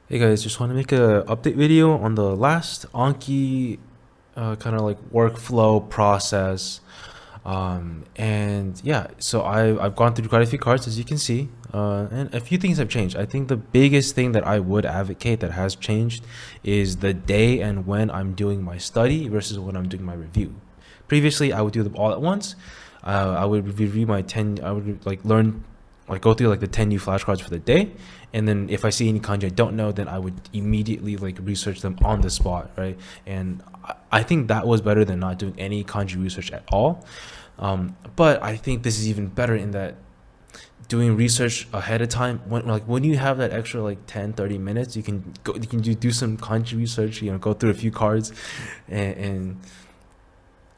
Hey guys, just want to make a update video on the last Anki kind of like workflow process. And yeah, so I've gone through quite a few cards as you can see, and a few things have changed. I think the biggest thing that I would advocate that has changed is the day and when I'm doing my study versus when I'm doing my review. Previously, I would do them all at once. I would review my 10, I would like learn, like go through like the 10 new flashcards for the day, and then if I see any kanji I don't know, then I would immediately like research them on the spot, right? And I think that was better than not doing any kanji research at all. But I think this is even better in that doing research ahead of time, when you have that extra like 10-30 minutes, you can do some kanji research, go through a few cards. And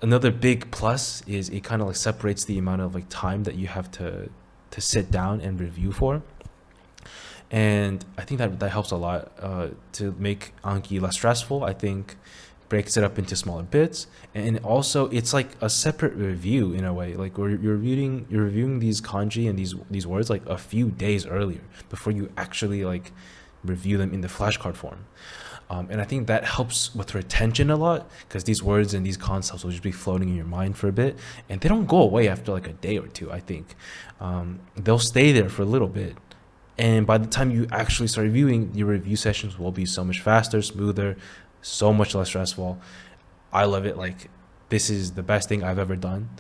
another big plus is it kind of like separates the amount of like time that you have to sit down and review for. And I think that helps a lot to make Anki less stressful. I think breaks it up into smaller bits, and also it's like a separate review in a way, like where you're reviewing these kanji and these words like a few days earlier before you actually like review them in the flashcard form. And I think that helps with retention a lot, because these words and these concepts will just be floating in your mind for a bit, and they don't go away after like a day or two. I think they'll stay there for a little bit, and by the time you actually start reviewing, your review sessions will be so much faster, smoother, so much less stressful. I love it. Like, this is the best thing I've ever done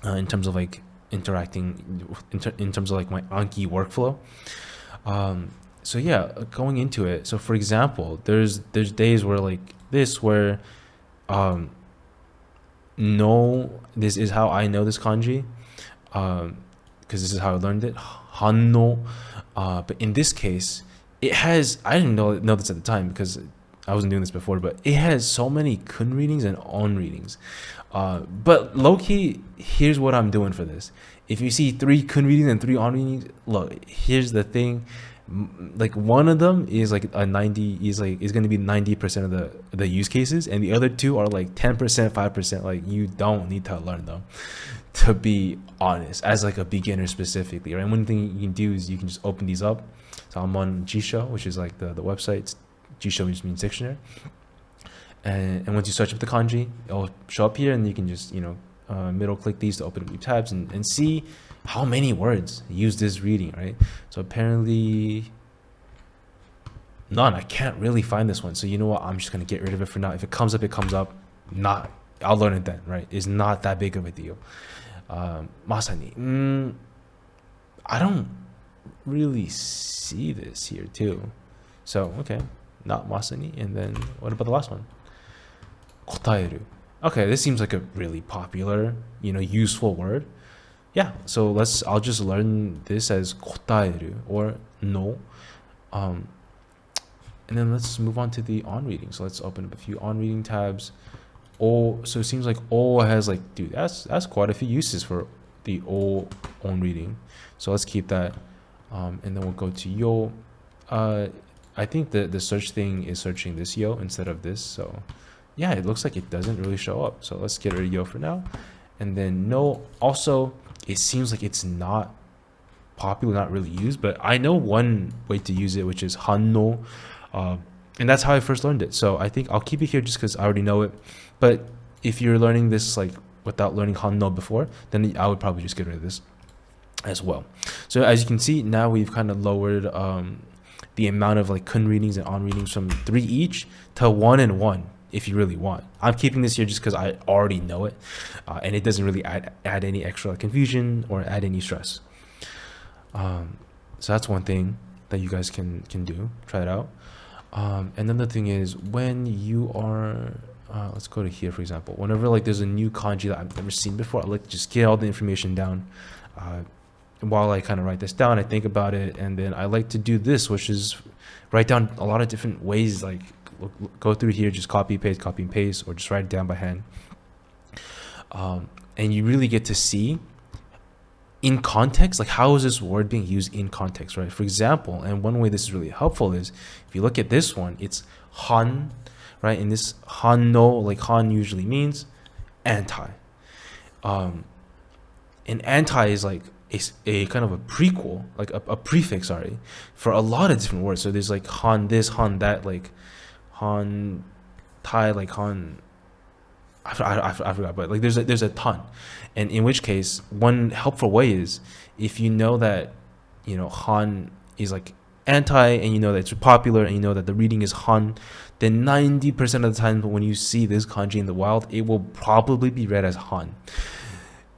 in terms of like interacting in terms of like my Anki workflow. So yeah, going into it, so for example, there's days where like this where no, this is how I know this kanji, because this is how I learned it, hanno. But in this case, it has, I didn't know this at the time because I wasn't doing this before, but it has so many kun readings and on readings. But low-key, here's what I'm doing for this. If you see 3 kun readings and 3 on readings, look, here's the thing. Like, one of them is like a 90, is going to be 90% of the use cases, and the other 2 are like 10%, 5%. Like, you don't need to learn them, to be honest, as like a beginner specifically, right? One thing you can do is you can just open these up. So I'm on Jisho, which is like the website. Jisho just means dictionary, and once you search up the kanji, it'll show up here, and you can just middle click these to open up new tabs and see how many words use this reading, right? So apparently none. I can't really find this one, so you know what, I'm just gonna get rid of it for now. If it comes up, it comes up. Not, I'll learn it then, right? It's not that big of a deal. Masani, I don't really see this here too, so okay, not masani. And then what about the last one, kotaeru? Okay, this seems like a really popular, useful word. Yeah, so I'll just learn this as kotaeru or no. And then let's move on to the on reading. So let's open up a few on reading tabs. Oh, so it seems like O has like, dude, that's quite a few uses for the O on reading. So let's keep that. And then we'll go to yo. I think the search thing is searching this yo instead of this. So yeah, it looks like it doesn't really show up. So let's get rid of yo for now. And then no, also, it seems like it's not popular, not really used, but I know one way to use it, which is hanno. And that's how I first learned it. So I think I'll keep it here just because I already know it. But if you're learning this like without learning hanno before, then I would probably just get rid of this as well. So as you can see, now we've kind of lowered the amount of like kun readings and on readings from 3 each to 1 and 1 if you really want. I'm keeping this here just because I already know it, and it doesn't really add any extra confusion or add any stress. So that's one thing that you guys can do. Try it out. And then the thing is, when you are let's go to here, for example. Whenever like there's a new kanji that I've never seen before, I like to just get all the information down. While I kind of write this down, I think about it, and then I like to do this, which is write down a lot of different ways. Like go through here, just copy and paste, or just write it down by hand. And you really get to see in context, like how is this word being used in context, right? For example, and one way this is really helpful is if you look at this one, it's han, right? And this hanno, like han usually means anti. And anti is like a kind of a prequel, like a prefix, sorry, for a lot of different words. So there's like han this, han that, like han Thai, like han. I forgot, but like there's a ton, and in which case one helpful way is if you know that han is like anti, and you know that it's popular, and you know that the reading is han, then 90% of the time when you see this kanji in the wild, it will probably be read as han,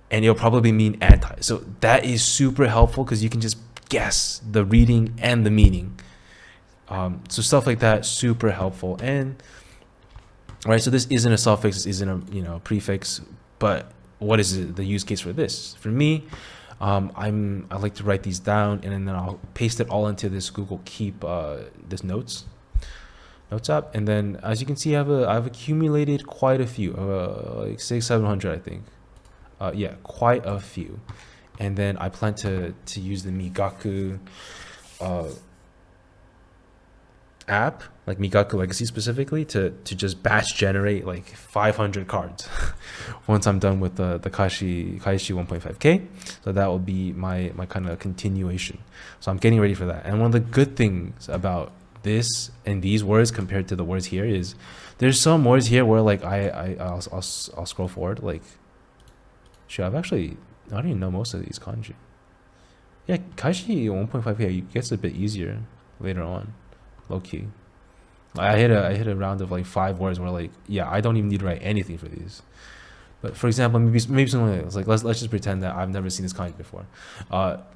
and it'll probably mean anti. So that is super helpful because you can just guess the reading and the meaning. So stuff like that, super helpful. And right, so this isn't a suffix, this isn't a prefix, but what is the use case for this? For me, I like to write these down, and then I'll paste it all into this Google Keep this notes app, and then as you can see, I've accumulated quite a few, like 600-700, I think. Yeah, quite a few, and then I plan to use the Migaku app, like Migaku Legacy specifically, to just batch generate like 500 cards once I'm done with the Kaishi 1.5k. So that will be my kind of continuation. So I'm getting ready for that. And one of the good things about this and these words compared to the words here is there's some words here where like I'll scroll forward, like sure, I don't even know most of these kanji. Yeah, Kaishi 1.5k gets a bit easier later on. Low key, I hit a round of like 5 words where like, yeah, I don't even need to write anything for these. But for example, maybe something like let's just pretend that I've never seen this kanji before,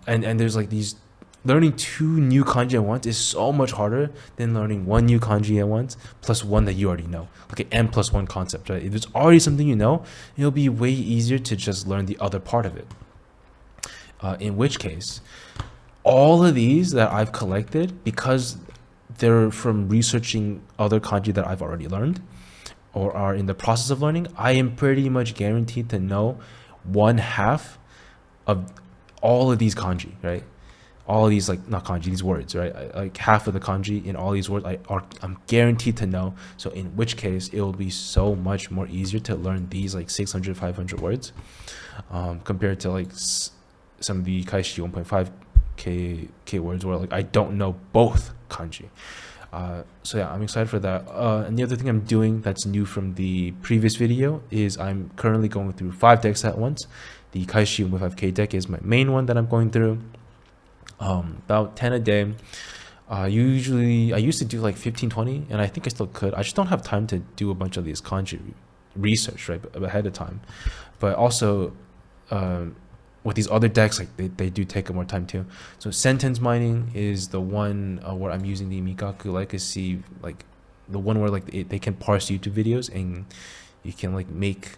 and there's like these, learning 2 new kanji at once is so much harder than learning 1 new kanji at once plus 1 that you already know. Okay, n+1 concept, right? If it's already something you know, it'll be way easier to just learn the other part of it. In which case, all of these that I've collected, because they're from researching other kanji that I've already learned or are in the process of learning, I am pretty much guaranteed to know 1/2 of all of these kanji, right? All of these, like, not kanji, these words, right? Like half of the kanji in all these words I'm guaranteed to know. So in which case it will be so much more easier to learn these like 600-500 words compared to like some of the Kaishi 1.5k words where like I don't know both kanji. So yeah, I'm excited for that. And the other thing I'm doing that's new from the previous video is I'm currently going through 5 decks at once. The Kaishi 1.5k deck is my main one that I'm going through. About 10 a day. I used to do like 15-20, and I think I still could. I just don't have time to do a bunch of these kanji research right ahead of time. But also with these other decks, like they do take more time too. So sentence mining is the one where I'm using the Migaku Legacy, like the one where like they can parse YouTube videos and you can like make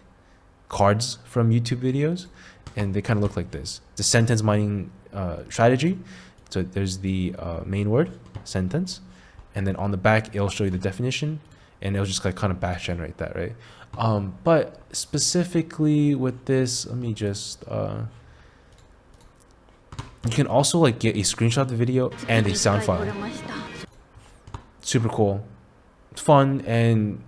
cards from YouTube videos, and they kind of look like this. The sentence mining strategy. So there's the main word, sentence, and then on the back it'll show you the definition, and it'll just like kind of batch generate that, right? But specifically with this, let me just you can also like get a screenshot of the video and a sound file. Super cool, it's fun. And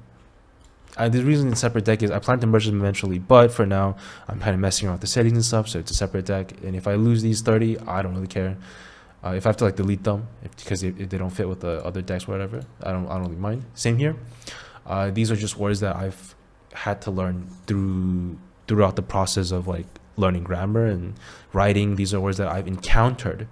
the reason it's a separate deck is I plan to merge them eventually, but for now I'm kind of messing around with the settings and stuff, so it's a separate deck. And if I lose these 30, I don't really care. If I have to like delete them because if they don't fit with the other decks or whatever, I don't really mind. Same here. These are just words that I've had to learn throughout the process of like learning grammar and writing. These are words that I've encountered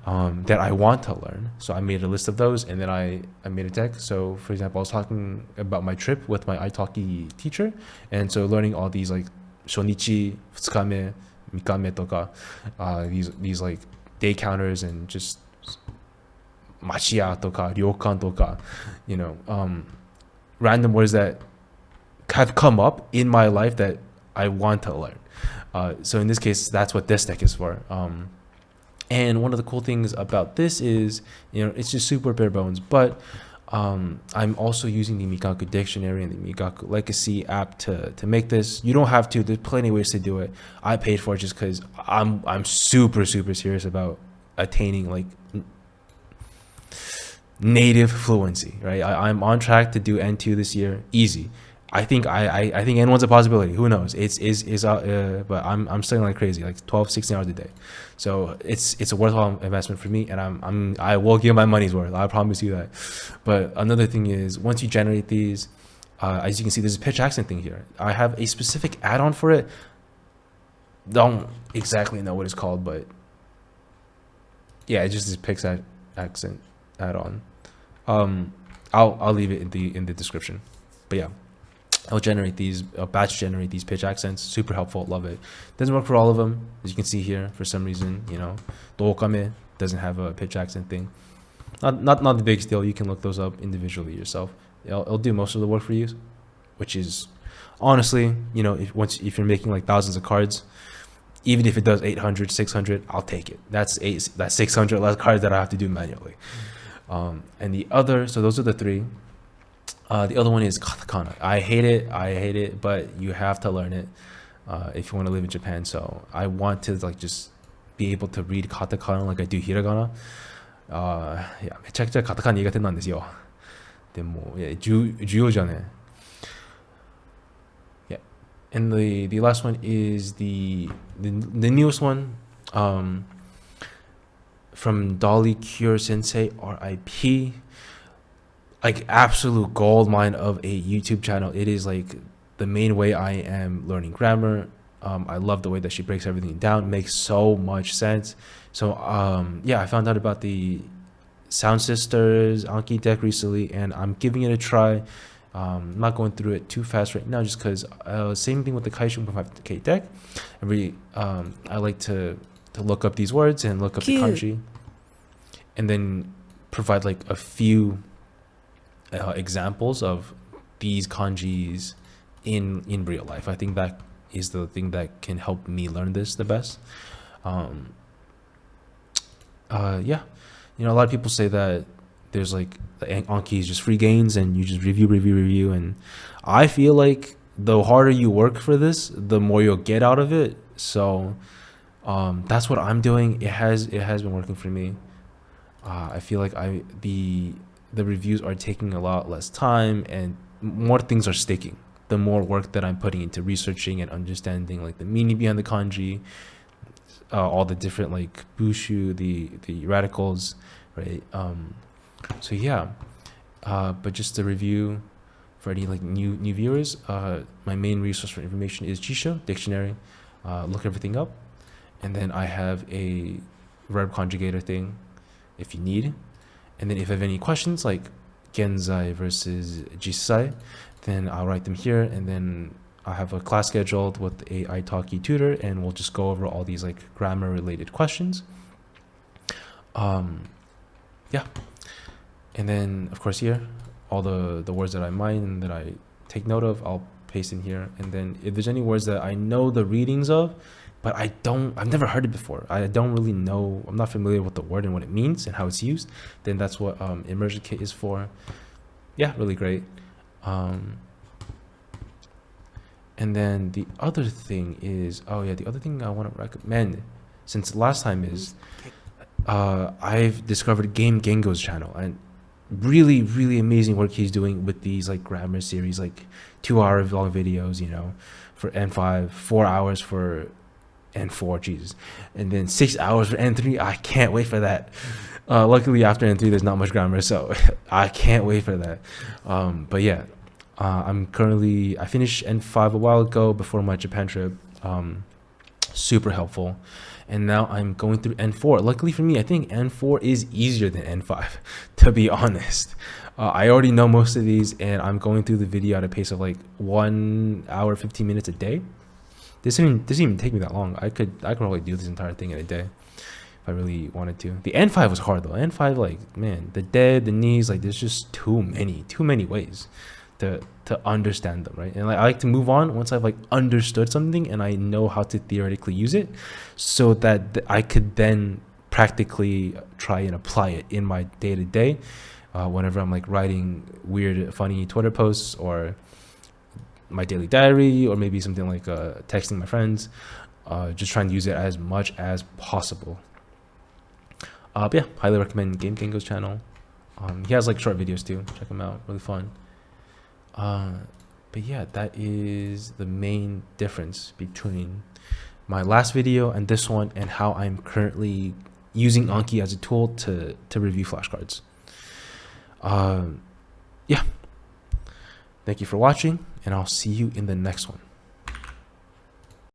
that I want to learn. So I made a list of those, and then I made a deck. So for example, I was talking about my trip with my italki teacher, and so learning all these like shonichi, futsukame, mikame toka, these like day counters, and just machiya toka, ryokan toka, random words that have come up in my life that I want to learn. So in this case, that's what this deck is for. And one of the cool things about this is, it's just super bare bones, but I'm also using the Migaku dictionary and the Migaku Legacy app to make this. You don't have to. There's plenty of ways to do it. I paid for it just because I'm super serious about attaining like native fluency, right? I'm on track to do N2 this year, easy. I think anyone's a possibility. Who knows? But I'm studying like crazy, like 12, 16 hours a day. So it's a worthwhile investment for me, and I will give my money's worth. I promise you that. But another thing is, once you generate these, as you can see, there's a pitch accent thing here. I have a specific add-on for it. Don't exactly know what it's called, but yeah, it's just this pitch accent add-on. I'll leave it in the description. But yeah, I'll batch generate these pitch accents. Super helpful, love it. Doesn't work for all of them, as you can see here. For some reason, Dookame doesn't have a pitch accent thing. Not the biggest deal. You can look those up individually yourself. It'll do most of the work for you, which is honestly, if you're making like thousands of cards, even if it does 800, 600, I'll take it. That's 600 less cards that I have to do manually. And so those are the three. The other one is katakana. I hate it, but you have to learn it if you want to live in Japan. So I want to just be able to read katakana like I do hiragana. めちゃくちゃカタカナ苦手なんですよ。でも、重要じゃね。Yeah. And the last one is the newest one, from Dolly Cure Sensei, RIP. Like absolute gold mine of a YouTube channel. It is like the main way I am learning grammar. I love the way that she breaks everything down. It makes so much sense. So I found out about the Sound Sisters Anki deck recently, and I'm giving it a try. I'm not going through it too fast right now, just because same thing with the Kaishu 1.5K deck. I like to look up these words and look up the kanji, and then provide like a few examples of these kanjis in real life. I think that is the thing that can help me learn this the best. A lot of people say that there's like the Anki is just free gains and you just review, and I feel like the harder you work for this, the more you'll get out of it. So that's what I'm doing. It has been working for me. I feel like the reviews are taking a lot less time and more things are sticking. The more work that I'm putting into researching and understanding like the meaning behind the kanji, all the different like bushu, the radicals, right? But just the review for any like new viewers, my main resource for information is Jisho dictionary. Look everything up, and then I have a verb conjugator thing if you need. And then if you have any questions like genzai versus jisai, then I'll write them here, and then I have a class scheduled with a italki tutor, and we'll just go over all these like grammar related questions. And then of course here, all the words that I mind and that I take note of, I'll paste in here. And then if there's any words that I know the readings of, but I've never heard it before, I don't really know, I'm not familiar with the word and what it means and how it's used, then that's what Immersion Kit is for. Yeah, really great. And then the other thing is, the other thing I want to recommend since last time is I've discovered Game Gengo's channel, and really, really amazing work he's doing with these like grammar series, like 2-hour long videos, for N5, 4 hours for N4, Jesus, and then 6 hours for N3. I can't wait for that. Luckily after N3 there's not much grammar, so I can't wait for that. But yeah, I finished N5 a while ago before my Japan trip. Super helpful. And now I'm going through N4. Luckily for me, I think N4 is easier than N5, to be honest. I already know most of these, and I'm going through the video at a pace of like 1 hour 15 minutes a day. This didn't even take me that long. I could probably do this entire thing in a day if I really wanted to. The N5 was hard though. N5, like, man, the dead, the knees, like there's just too many ways to understand them, right? And like, I like to move on once I've like understood something and I know how to theoretically use it, so that I could then practically try and apply it in my day-to-day, whenever I'm like writing weird funny Twitter posts, or my daily diary, or maybe something like texting my friends, just trying to use it as much as possible. But yeah, highly recommend Game Gengo's channel. He has like short videos too, check him out, really fun. But yeah, that is the main difference between my last video and this one, and how I'm currently using Anki as a tool to review flashcards. Yeah, thank you for watching, and I'll see you in the next one.